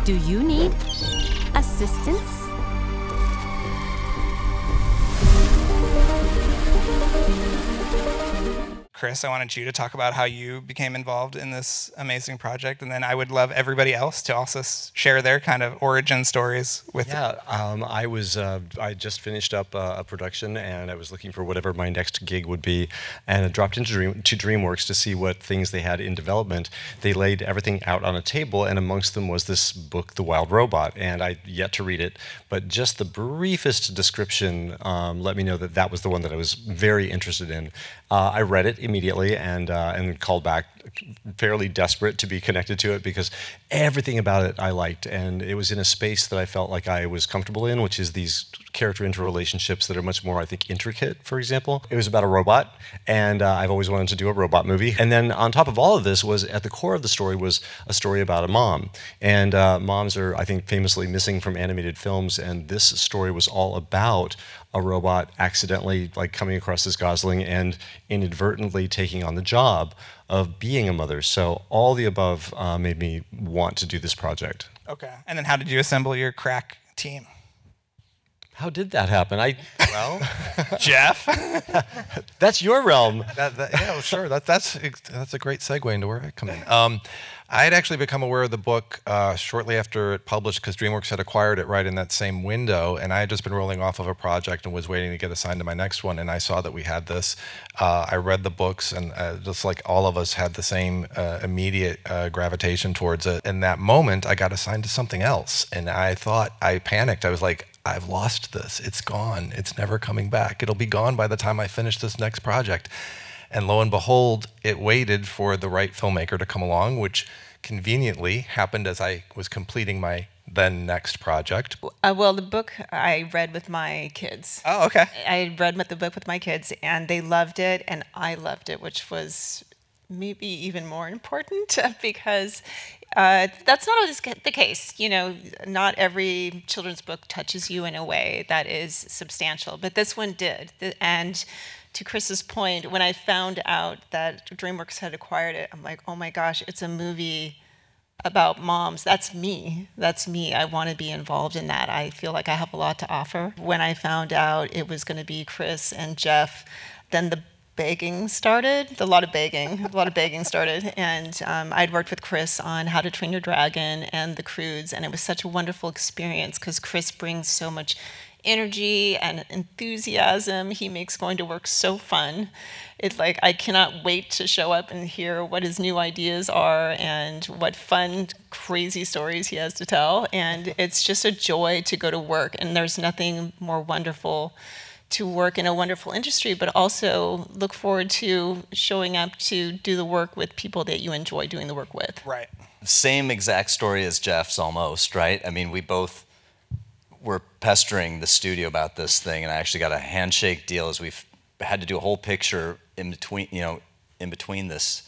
Do you need assistance? Kris, I wanted you to talk about how you became involved in this amazing project, and then I would love everybody else to also share their kind of origin stories with. Yeah, I just finished up a production, and I was looking for whatever my next gig would be, and I dropped into DreamWorks to see what things they had in development. They laid everything out on a table, and amongst them was this book, The Wild Robot, and I yet to read it, but just the briefest description let me know that that was the one that I was very interested in. I read it immediately and called back fairly desperate to be connected to it because everything about it I liked, and it was in a space that I felt like I was comfortable in, which is these character interrelationships that are much more, I think, intricate, for example. It was about a robot, and I've always wanted to do a robot movie. And then on top of all of this was, at the core of the story, was a story about a mom. And moms are, I think, famously missing from animated films, and this story was all about a robot accidentally coming across as Gosling and inadvertently taking on the job of being a mother. So all the above made me want to do this project. Okay. And then how did you assemble your crack team? How did that happen? Well, Jeff? That's your realm. Yeah, well, sure. That's a great segue into where I come in. I had actually become aware of the book shortly after it published because DreamWorks had acquired it right in that same window, and I had just been rolling off of a project and was waiting to get assigned to my next one, and I saw that we had this. I read the books, and just like all of us had the same immediate gravitation towards it. In that moment, I got assigned to something else, and I panicked. I was like, I've lost this. It's gone. It's never coming back. It'll be gone by the time I finish this next project. And lo and behold, it waited for the right filmmaker to come along, which conveniently happened as I was completing my then next project. Well, the book I read with my kids. Oh, okay. I read the book with my kids, and they loved it, and I loved it, which was maybe even more important because that's not always the case. You know, not every children's book touches you in a way that is substantial, but this one did. And to Kris's point, when I found out that DreamWorks had acquired it, I'm like, oh my gosh, it's a movie about moms. That's me. That's me. I want to be involved in that. I feel like I have a lot to offer. When I found out it was going to be Kris and Jeff, then the begging started. A lot of begging started. And I'd worked with Kris on How to Train Your Dragon and The Croods, and it was such a wonderful experience because Kris brings so much energy and enthusiasm. He makes going to work so fun. It's like I cannot wait to show up and hear what his new ideas are and what fun, crazy stories he has to tell. And it's just a joy to go to work. And there's nothing more wonderful to work in a wonderful industry, but also look forward to showing up to do the work with people that you enjoy doing the work with. Right. Same exact story as Jeff's almost, right? I mean, we both were pestering the studio about this thing, and I actually got a handshake deal as we've had to do a whole picture in between this.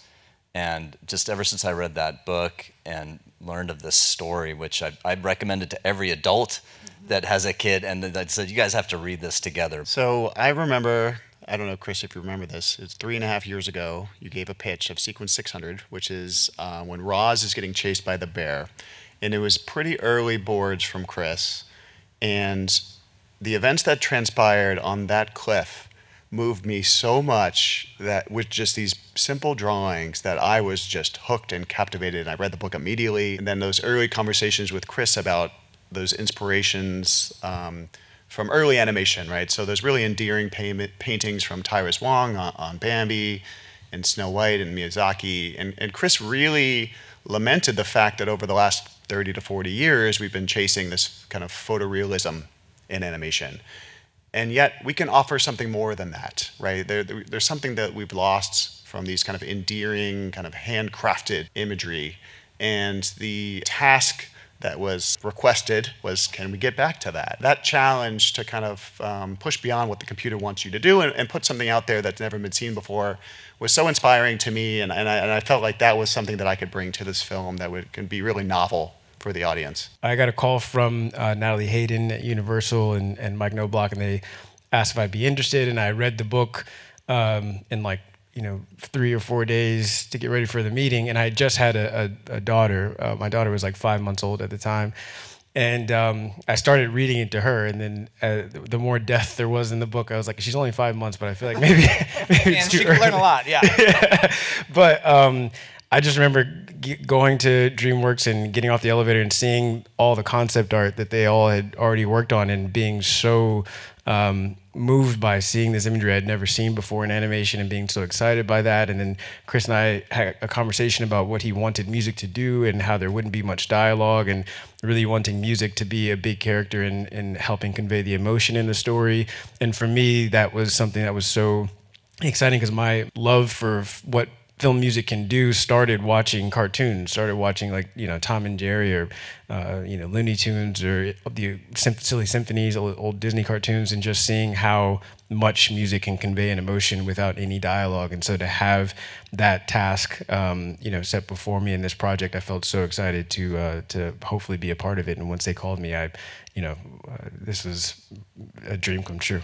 And just ever since I read that book and learned of this story, which I'd recommend it to every adult that has a kid, and I said, you guys have to read this together. So I remember, I don't know, Kris, if you remember this, it's 3.5 years ago, you gave a pitch of Sequence 600, which is when Roz is getting chased by the bear. And it was pretty early boards from Kris. And the events that transpired on that cliff moved me so much that with just these simple drawings that I was just hooked and captivated. I read the book immediately. And then those early conversations with Kris about those inspirations from early animation, right? So there's really endearing paintings from Tyrus Wong on Bambi and Snow White and Miyazaki. And Kris really lamented the fact that over the last 30 to 40 years, we've been chasing this kind of photorealism in animation. And yet we can offer something more than that, right? There's something that we've lost from these kind of endearing, kind of handcrafted imagery. And the task that was requested was, can we get back to that? That challenge to kind of push beyond what the computer wants you to do and put something out there that's never been seen before was so inspiring to me, and I felt like that was something that I could bring to this film that can be really novel for the audience. I got a call from Natalie Hayden at Universal and Mike Knobloch, and they asked if I'd be interested, and I read the book in like 3 or 4 days to get ready for the meeting, and I had just had a daughter. My daughter was like 5 months old at the time. And I started reading it to her, and then the more death there was in the book, I was like, she's only 5 months, but I feel like maybe it's too she early. can learn a lot, yeah. But I just remember going to DreamWorks and getting off the elevator and seeing all the concept art that they all had already worked on, and being so moved by seeing this imagery I'd never seen before in animation, and being so excited by that. And then Kris and I had a conversation about what he wanted music to do and how there wouldn't be much dialogue, and really wanting music to be a big character in helping convey the emotion in the story. And for me, that was something that was so exciting, because my love for what film music can do started watching cartoons, started watching Tom and Jerry, or Looney Tunes, or the Silly Symphonies, old Disney cartoons, and just seeing how much music can convey an emotion without any dialogue. And so to have that task set before me in this project, I felt so excited to hopefully be a part of it. And once they called me, this was a dream come true.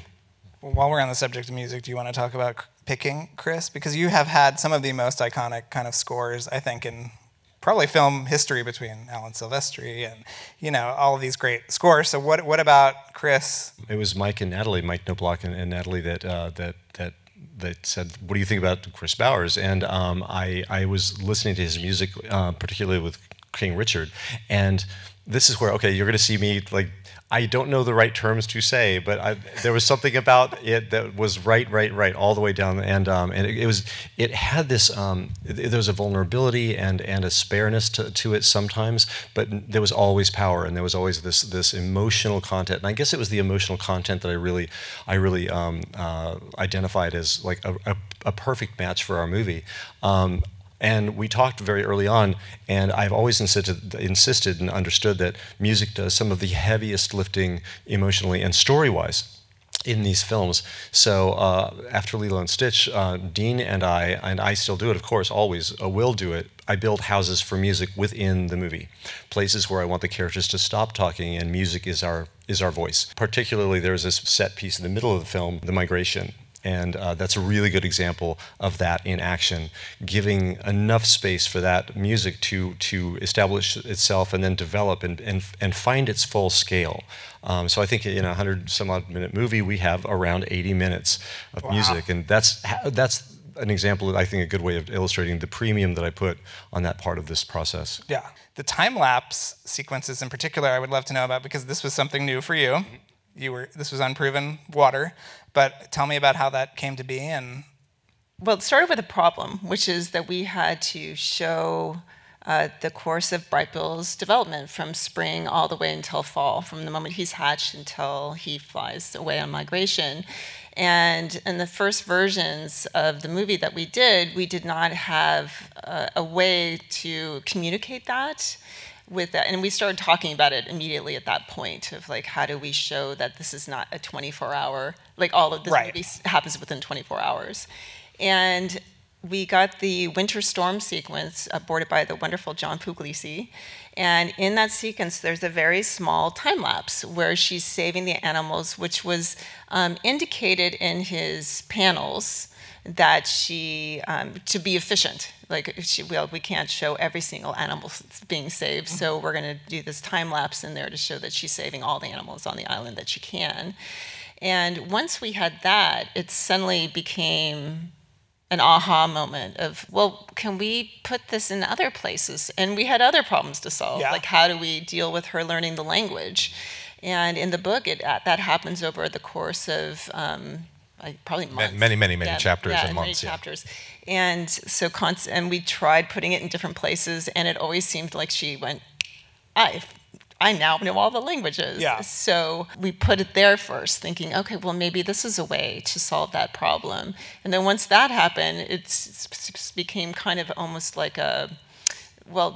Well, while we're on the subject of music, do you want to talk about picking, Kris? Because you have had some of the most iconic kind of scores, I think, in probably film history, between Alan Silvestri and, all of these great scores. So what about Kris? It was Mike Knobloch and Natalie that said, what do you think about Kris Bowers? And I was listening to his music, particularly with King Richard. And this is where, okay, you're going to see me, I don't know the right terms to say, but there was something about it that was right, all the way down. And it had this, there was a vulnerability and a spareness to it sometimes, but there was always power, and there was always this emotional content. And I guess it was the emotional content that I really identified as like a perfect match for our movie. And we talked very early on, and I've always insisted and understood that music does some of the heaviest lifting emotionally and story-wise in these films. So after Lilo and Stitch, Dean and I still do it, of course, always will do it. I build houses for music within the movie, places where I want the characters to stop talking, and music is our voice. Particularly, there's this set piece in the middle of the film, the migration. And that's a really good example of that in action, giving enough space for that music to establish itself and then develop and find its full scale. So I think in a 100-some-odd-minute movie, we have around 80 minutes of music, and that's an example, I think, a good way of illustrating the premium that I put on that part of this process. Yeah, the time-lapse sequences in particular, I would love to know about, because this was something new for you. This was unproven water. But tell me about how that came to be. Well, it started with a problem, which is that we had to show the course of Brightbill's development from spring all the way until fall, from the moment he's hatched until he flies away on migration. And in the first versions of the movie that we did not have a way to communicate that. With that, and we started talking about it immediately at that point of how do we show that this is not a 24-hour, all of this movie happens within 24 hours. And we got the winter storm sequence boarded by the wonderful John Puglisi. And in that sequence, there's a very small time lapse where she's saving the animals, which was indicated in his panels that she, to be efficient, we can't show every single animal being saved, so we're going to do this time lapse in there to show that she's saving all the animals on the island that she can. And once we had that, it suddenly became an aha moment of, well, can we put this in other places? And we had other problems to solve, like how do we deal with her learning the language? And in the book, that happens over the course of probably months. Many chapters and months. Many chapters. And so, and we tried putting it in different places, and it always seemed like she went, I now know all the languages. Yeah. So we put it there first, thinking, okay, well, maybe this is a way to solve that problem. And then once that happened, it became kind of almost like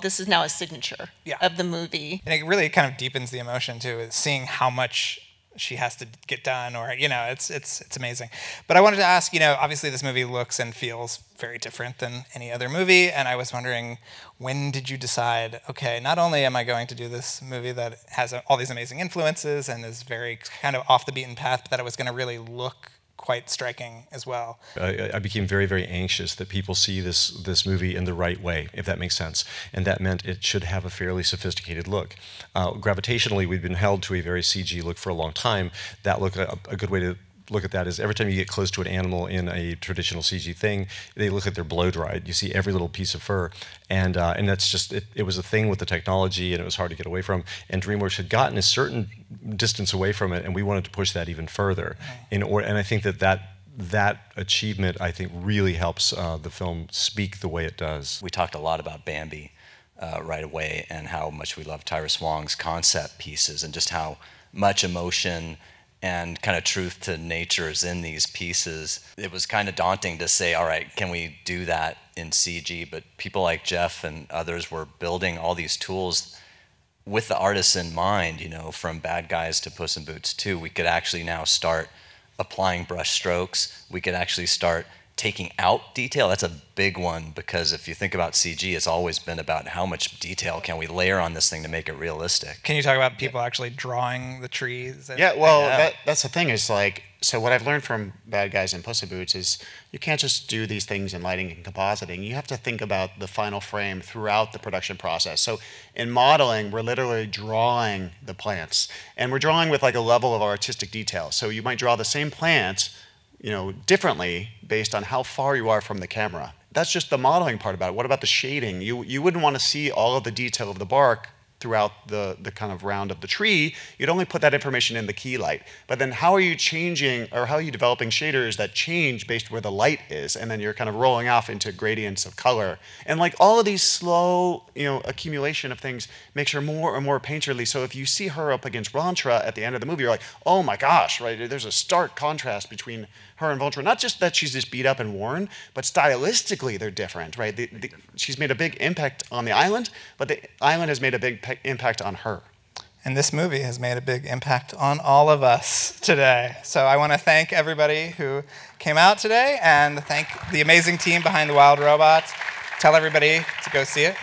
this is now a signature of the movie. And it really kind of deepens the emotion, too, is seeing how much she has to get done, or it's amazing. But I wanted to ask, obviously this movie looks and feels very different than any other movie, and I was wondering, when did you decide, okay, not only am I going to do this movie that has all these amazing influences and is very kind of off the beaten path, but that it was going to really look quite striking as well. I became very, very anxious that people see this movie in the right way, if that makes sense. And that meant it should have a fairly sophisticated look. Gravitationally, we've been held to a very CG look for a long time. That look, a good way to look at that is every time you get close to an animal in a traditional CG thing, they look like they're blow dried. You see every little piece of fur, and that's just it was a thing with the technology, and it was hard to get away from. And DreamWorks had gotten a certain distance away from it, and we wanted to push that even further. And I think that achievement, I think, really helps the film speak the way it does. We talked a lot about Bambi right away, and how much we love Tyrus Wong's concept pieces, and just how much emotion and kind of truth to nature is in these pieces. It was kind of daunting to say, all right, can we do that in CG? But people like Jeff and others were building all these tools with the artists in mind, you know, from Bad Guys to Puss in Boots 2. We could actually now start applying brush strokes. We could actually start taking out detail. That's a big one, because if you think about CG, it's always been about how much detail can we layer on this thing to make it realistic. Can you talk about people actually drawing the trees? Yeah, well, that's the thing is like, so what I've learned from Bad Guys and Puss in Boots is you can't just do these things in lighting and compositing. You have to think about the final frame throughout the production process. So in modeling, we're literally drawing the plants, and we're drawing with like a level of artistic detail. So you might draw the same plant, you know, differently based on how far you are from the camera. That's just the modeling part about it. What about the shading? You wouldn't want to see all of the detail of the bark throughout the kind of round of the tree. You'd only put that information in the key light. But then how are you changing, or how are you developing shaders that change based where the light is, and then you're kind of rolling off into gradients of color. And like all of these slow, you know, accumulation of things makes her more and more painterly. So if you see her up against Vontra at the end of the movie, you're like, oh my gosh, right? There's a stark contrast between her and Vontra. Not just that she's just beat up and worn, but stylistically they're different, right? She's made a big impact on the island, but the island has made a big impact on her. And this movie has made a big impact on all of us today. So I want to thank everybody who came out today, and thank the amazing team behind The Wild Robots. Tell everybody to go see it.